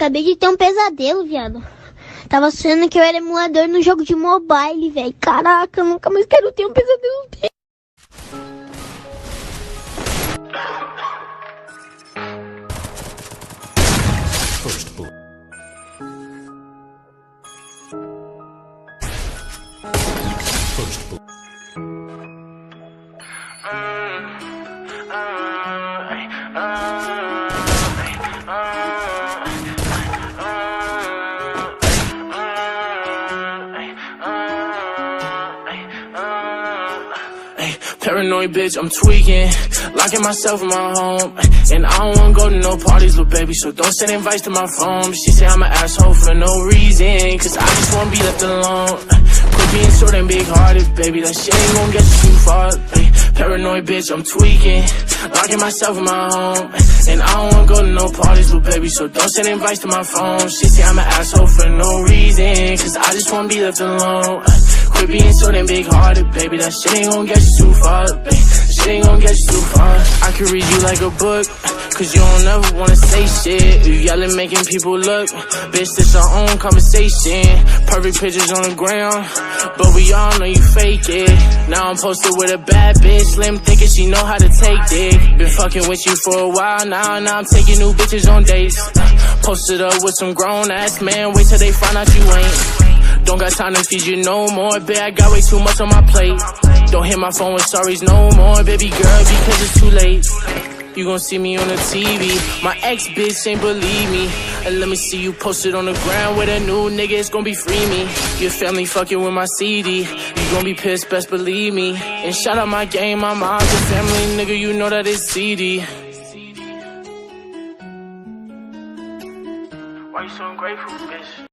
Acabei de ter um pesadelo, viado. Tava sendo que eu era emulador no jogo de mobile, velho. Caraca, eu nunca mais quero ter um pesadelo desse. First blood. First blood. Paranoid bitch, I'm tweaking, locking myself in my home. And I don't wanna go to no parties, little baby, so don't send invites to my phone. She say I'm an asshole for no reason, cause I just wanna be left alone. Quit being short and big-hearted, baby, that shit ain't gonna get you too far. Paranoid bitch, I'm tweaking, locking myself in my home. And I don't wanna go to no parties, little baby, so don't send invites to my phone. She say I'm an asshole for no reason, cause I just wanna be left alone. Quit being so damn big-hearted, baby, that shit ain't gon' get you too far, baby. That shit ain't gon' get you too far. I can read you like a book, cause you don't ever wanna say shit. You yelling, making people look, bitch, this our own conversation. Perfect pictures on the ground, but we all know you fake it. Now I'm posted with a bad bitch, slim thinking she know how to take dick. Been fucking with you for a while now I'm taking new bitches on dates. Posted up with some grown-ass man, wait till they find out you ain't. Don't got time to feed you no more, babe, I got way too much on my plate. Don't hit my phone with sorries no more, baby girl, because it's too late. You gon' see me on the TV, my ex-bitch ain't believe me. And let me see you posted on the ground with a new nigga, it's gon' be free me. Your family fucking with my CD, you gon' be pissed, best believe me. And shout out my game, my mom's a family, nigga, you know that it's CD. Why you so ungrateful, bitch?